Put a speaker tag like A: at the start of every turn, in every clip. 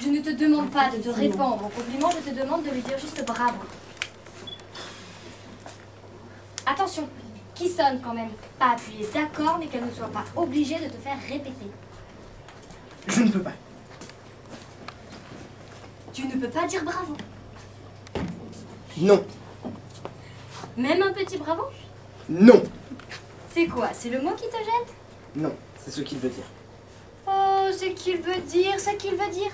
A: Je ne te demande pas de te répandre en compliments, je te demande de lui dire juste bravo. Attention, qui sonne quand même. Pas appuyer d'accord, mais qu'elle ne soit pas obligée de te faire répéter.
B: Je ne peux pas.
A: Tu ne peux pas dire bravo.
B: Non.
A: Même un petit bravo?
B: Non.
A: C'est quoi? C'est le mot qui te gêne?
B: Non, c'est ce qu'il veut dire.
A: Oh, ce qu'il veut dire, ce qu'il veut dire.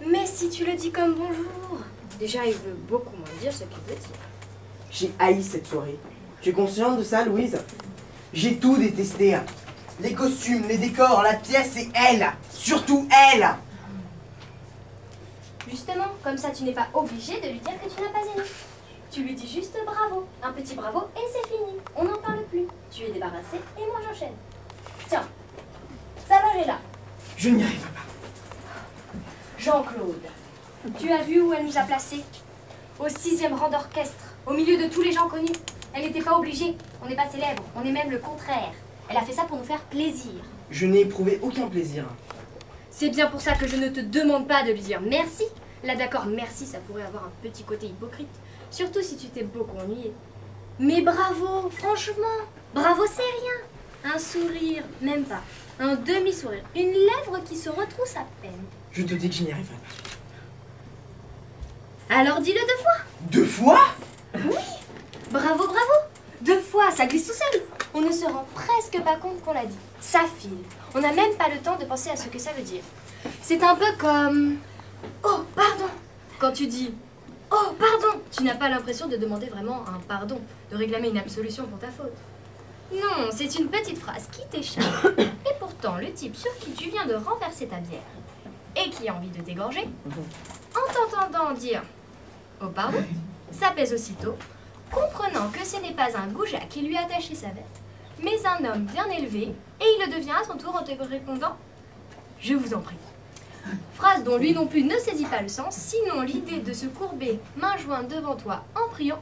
A: Mais si tu le dis comme bonjour. Déjà, il veut beaucoup moins dire ce qu'il veut dire.
B: J'ai haï cette soirée. Tu es consciente de ça, Louise? J'ai tout détesté. Les costumes, les décors, la pièce et elle. Surtout elle.
A: Justement, comme ça tu n'es pas obligé de lui dire que tu n'as pas aimé. Tu lui dis juste bravo. Un petit bravo et c'est fini. On n'en parle plus. Tu es débarrassé et moi j'enchaîne. Tiens, ça va, là.
B: Je n'y arrive pas.
A: Jean-Claude, tu as vu où elle nous a placés? Au 6e rang d'orchestre, au milieu de tous les gens connus. Elle n'était pas obligée. On n'est pas célèbre, on est même le contraire. Elle a fait ça pour nous faire plaisir.
B: Je n'ai éprouvé aucun plaisir.
A: C'est bien pour ça que je ne te demande pas de lui dire merci. Là d'accord, merci, ça pourrait avoir un petit côté hypocrite. Surtout si tu t'es beaucoup ennuyé. Mais bravo, franchement, bravo c'est rien. Un sourire, même pas. Un demi-sourire, une lèvre qui se retrousse à peine.
B: Je te dis que je n'y arriverai pas.
A: Alors dis-le 2 fois.
B: 2 fois?
A: Oui. Bravo, bravo. 2 fois, ça glisse tout seul. On ne se rend presque pas compte qu'on l'a dit. Ça file. On n'a même pas le temps de penser à ce que ça veut dire. C'est un peu comme... Oh, pardon. Quand tu dis... Oh, pardon. Tu n'as pas l'impression de demander vraiment un pardon, de réclamer une absolution pour ta faute. Non, c'est une petite phrase qui t'échappe. Et pourtant, le type sur qui tu viens de renverser ta bière et qui a envie de t'égorger, en t'entendant dire « Oh, pardon », s'apaise aussitôt, comprenant que ce n'est pas un goujat qui lui a attaché sa veste, mais un homme bien élevé, et il le devient à son tour en te répondant « Je vous en prie ». Phrase dont lui non plus ne saisit pas le sens, sinon l'idée de se courber, main jointe devant toi en priant,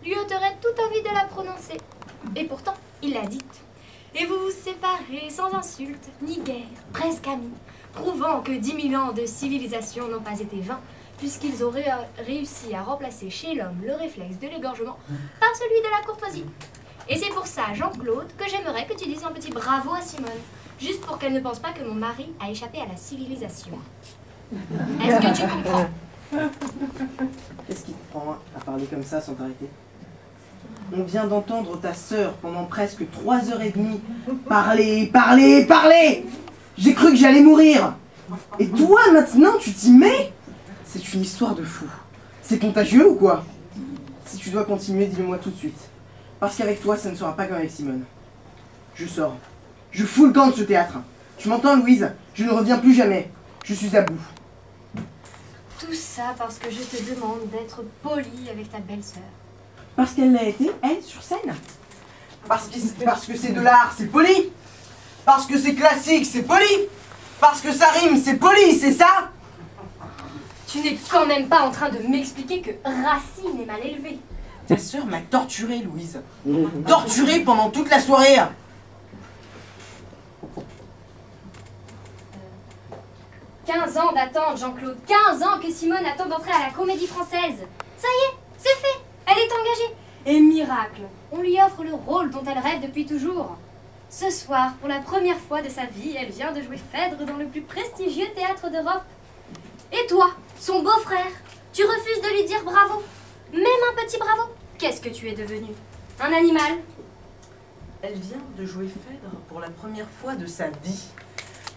A: lui ôterait toute envie de la prononcer. Et pourtant, il l'a dite. Et vous vous séparez sans insulte, ni guerre, presque amis, prouvant que 10 000 ans de civilisation n'ont pas été vains, puisqu'ils auraient réussi à remplacer chez l'homme le réflexe de l'égorgement par celui de la courtoisie. Et c'est pour ça, Jean-Claude, que j'aimerais que tu dises un petit bravo à Simone, juste pour qu'elle ne pense pas que mon mari a échappé à la civilisation. Est-ce que tu comprends?
B: Qu'est-ce qui te prend à parler comme ça sans t'arrêter? On vient d'entendre ta sœur pendant presque 3h30 parler. J'ai cru que j'allais mourir. Et toi, maintenant, tu t'y mets? C'est une histoire de fou. C'est contagieux ou quoi? Si tu dois continuer, dis-le-moi tout de suite. Parce qu'avec toi, ça ne sera pas comme avec Simone. Je sors. Je fous le camp de ce théâtre. Tu m'entends, Louise? Je ne reviens plus jamais. Je suis à bout.
A: Tout ça parce que je te demande d'être poli avec ta belle-sœur.
B: Parce qu'elle l'a été, elle, sur scène. Parce que c'est de l'art, c'est poli. Parce que c'est classique, c'est poli. Parce que ça rime, c'est poli, c'est ça?
A: Tu n'es quand même pas en train de m'expliquer que Racine est mal élevé.
B: Ta sœur m'a torturé, Louise. Torturé pendant toute la soirée.
A: 15 ans d'attente, Jean-Claude. 15 ans que Simone attend d'entrer à la Comédie Française. Ça y est, c'est fait. Elle est engagée. Et miracle, on lui offre le rôle dont elle rêve depuis toujours. Ce soir, pour la première fois de sa vie, elle vient de jouer Phèdre dans le plus prestigieux théâtre d'Europe. Et toi, son beau-frère, tu refuses de lui dire bravo? Même un petit bravo? Qu'est-ce que tu es devenu? Un animal?
B: Elle vient de jouer Phèdre pour la première fois de sa vie.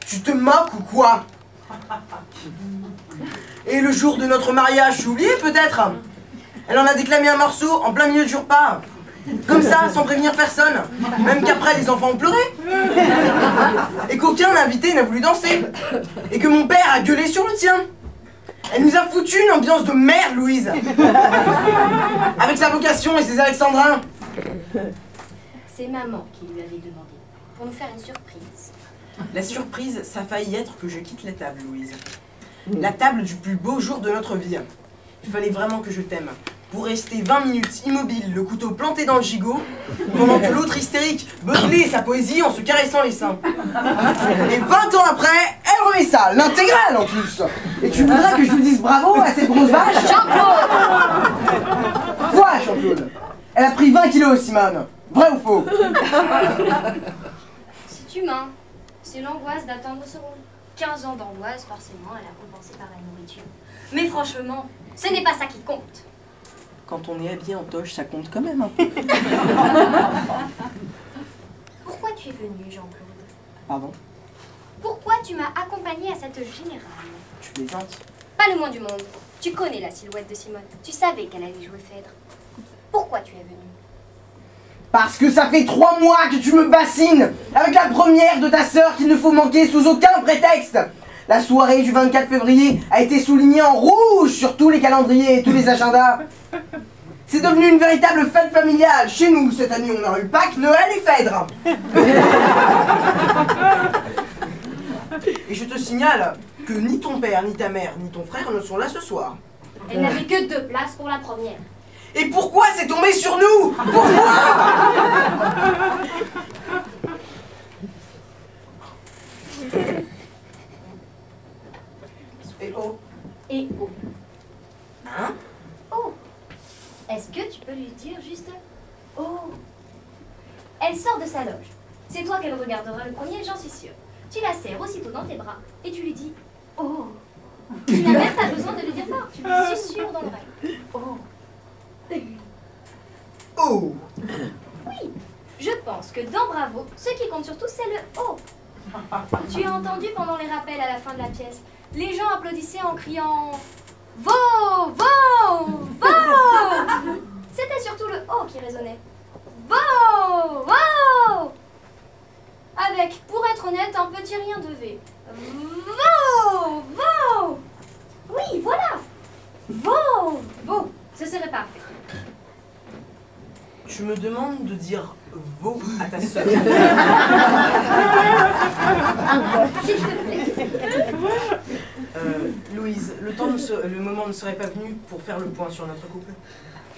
B: Tu te moques ou quoi? Et le jour de notre mariage, j'ai oublié peut-être? Elle en a déclamé un morceau en plein milieu du repas. Comme ça, sans prévenir personne. Même qu'après, les enfants ont pleuré. Et qu'aucun invité n'a voulu danser. Et que mon père a gueulé sur le tien. Elle nous a foutu une ambiance de merde, Louise. Avec sa vocation et ses alexandrins.
A: C'est maman qui lui avait demandé, pour nous faire une surprise.
B: La surprise, ça a failli être que je quitte la table, Louise. La table du plus beau jour de notre vie. Il fallait vraiment que je t'aime. pour rester 20 minutes immobile, le couteau planté dans le gigot, pendant que l'autre hystérique beuglait sa poésie en se caressant les seins. Et 20 ans après, elle remet ça, l'intégrale en plus. Et tu voudrais que je lui dise bravo à cette grosse vache?
A: Jean-Claude!
B: Quoi, Jean-Claude? Elle a pris 20 kilos, Simone. Vrai ou faux?
A: C'est humain. C'est l'angoisse d'atteindre ce rôle. 15 ans d'angoisse, forcément, elle a compensé par la nourriture. Mais franchement, ce n'est pas ça qui compte.
B: Quand on est habillé en toche, ça compte quand même un peu.
A: Pourquoi tu es venu, Jean-Claude?
B: Pardon?
A: Pourquoi tu m'as accompagné à cette générale?
B: Tu plaisantes?
A: Pas le moins du monde. Tu connais la silhouette de Simone. Tu savais qu'elle allait jouer Phèdre. Pourquoi tu es venu?
B: Parce que ça fait 3 mois que tu me bassines avec la première de ta sœur qu'il ne faut manquer sous aucun prétexte. La soirée du 24 février a été soulignée en rouge sur tous les calendriers et tous les agendas. C'est devenu une véritable fête familiale. Chez nous, cette année, on a eu Pâques, Noël et Phèdre. Et je te signale que ni ton père, ni ta mère, ni ton frère ne sont là ce soir.
A: Elle n'avait que 2 places pour la première.
B: Et pourquoi c'est tombé sur nous? Pourquoi? Et oh.
A: Et oh.
B: Hein?
A: Oh. Est-ce que tu peux lui dire juste oh? Elle sort de sa loge. C'est toi qu'elle regardera le premier, j'en suis sûre. Tu la serres aussitôt dans tes bras et tu lui dis oh. Tu n'as même pas besoin de le dire fort, tu lui susurres dans l'oreille. Oh.
B: Oh.
A: Oui, je pense que dans Bravo, ce qui compte surtout, c'est le oh. Tu as entendu pendant les rappels à la fin de la pièce, les gens applaudissaient en criant Vo, vo, vo. C'était surtout le oh qui résonnait. Vo, vo. Avec, pour être honnête, un petit rien de V. Vo, vo. Oui, voilà. Vo, vo. Ce serait parfait.
B: Tu me demandes de dire veau à ta sœur.
A: S'il te plaît.
B: Louise, le moment ne serait pas venu pour faire le point sur notre couple?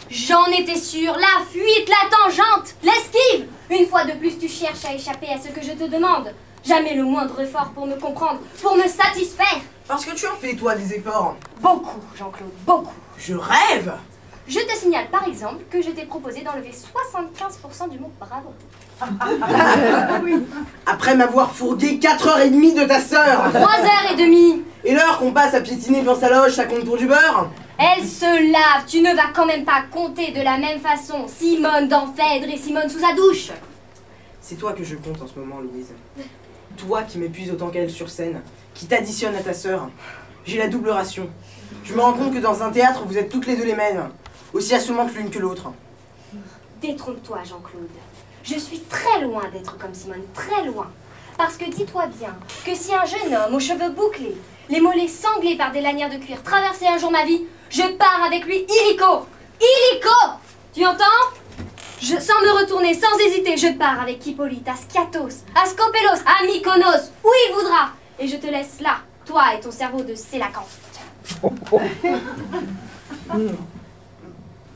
A: J'en étais sûre. La fuite, la tangente, l'esquive. Une fois de plus, tu cherches à échapper à ce que je te demande. Jamais le moindre effort pour me comprendre, pour me satisfaire.
B: Parce que tu en fais, toi, des efforts.
A: Beaucoup, Jean-Claude, beaucoup.
B: Je rêve.
A: Je te signale par exemple que je t'ai proposé d'enlever 75% du mot bravo.
B: Après m'avoir fourgué 4h30 de ta sœur.
A: 3h30.
B: Et l'heure qu'on passe à piétiner devant sa loge, ça compte pour du beurre?
A: Elle se lave, tu ne vas quand même pas compter de la même façon. Simone dans Phèdre et Simone sous sa douche.
B: C'est toi que je compte en ce moment, Louise. Toi qui m'épuise autant qu'elle sur scène, qui t'additionne à ta sœur. J'ai la double ration. Je me rends compte que dans un théâtre, vous êtes toutes les deux les mêmes. Aussi assommantes l'une que l'autre.
A: Détrompe-toi, Jean-Claude. Je suis très loin d'être comme Simone, très loin. Parce que dis-toi bien que si un jeune homme aux cheveux bouclés, les mollets sanglés par des lanières de cuir traversait un jour ma vie, je pars avec lui illico. Illico. Tu entends? Sans me retourner, sans hésiter, je pars avec Hippolyte, à Skiathos, à Skopelos, à Mykonos, où il voudra. Et je te laisse là, toi et ton cerveau de sélacanthe.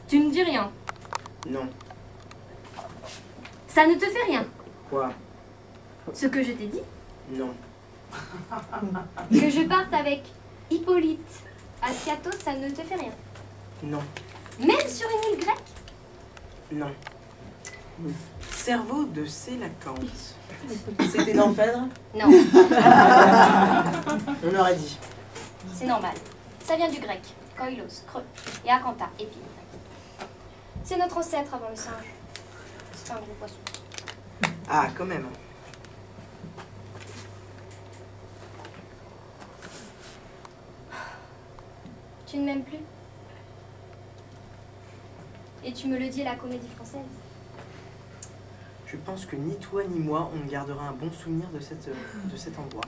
A: Tu ne dis rien.
B: Non.
A: Ça ne te fait rien.
B: Quoi?
A: Ce que je t'ai dit.
B: Non.
A: Que je parte avec Hippolyte à Skiathos, ça ne te fait rien.
B: Non.
A: Même sur une île grecque.
B: Non. Cerveau de sélacanthe. C'était dans Phèdre?
A: Non,
B: On aurait dit.
A: c'est normal. Ça vient du grec. Koilos, creux. Et Acantha, épine. C'est notre ancêtre avant le singe. C'est un gros poisson.
B: Ah, quand même.
A: Tu ne m'aimes plus. Et tu me le dis à la Comédie Française.
B: Je pense que ni toi ni moi, on ne gardera un bon souvenir de cet endroit.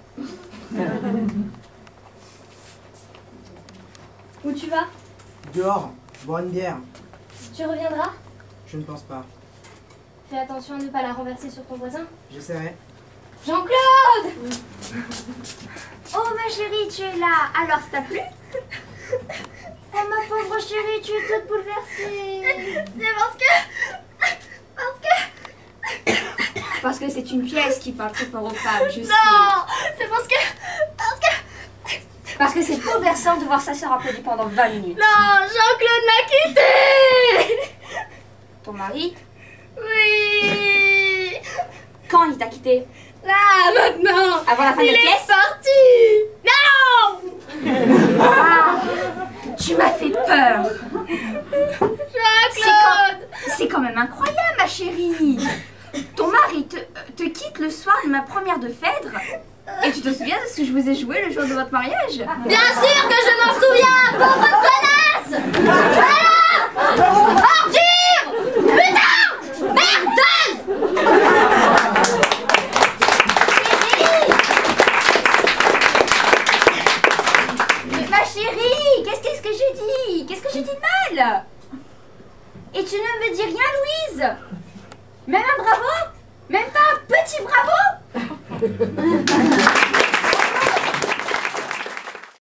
A: Où tu vas?
B: Dehors, boire une bière.
A: Tu reviendras?
B: Je ne pense pas.
A: Fais attention à ne pas la renverser sur ton voisin.
B: J'essaierai.
A: Jean-Claude!
C: Oh ma chérie, tu es là. Alors ça t'a plu?
A: ma pauvre chérie, tu es toute bouleversée.
C: C'est
A: Parce que c'est une pièce qui parle très fort aux femmes, je sais.
C: Non, c'est parce que...
A: Parce que c'est bouleversant de voir sa sœur applaudie pendant 20 minutes.
C: Non, Jean-Claude m'a quitté.
A: Ton mari?
C: Oui.
A: Quand il t'a quitté?
C: Là, maintenant.
A: Avant la fin de la pièce?
C: Il est parti. Non.
A: Ah, tu m'as fait peur.
C: Jean-Claude.
A: C'est quand même incroyable, ma chérie. Ton mari te quitte le soir de ma première de Phèdre. Et tu te souviens de ce que je vous ai joué le jour de votre mariage?
C: Bien sûr que je m'en souviens, pauvre connasse. Voilà. Ordure. Putain. Merdeuse.
A: Ma chérie, qu'est-ce que j'ai dit? Qu'est-ce que j'ai dit de mal? Et tu ne me dis rien, Louise? Même un bravo? Même pas un petit bravo?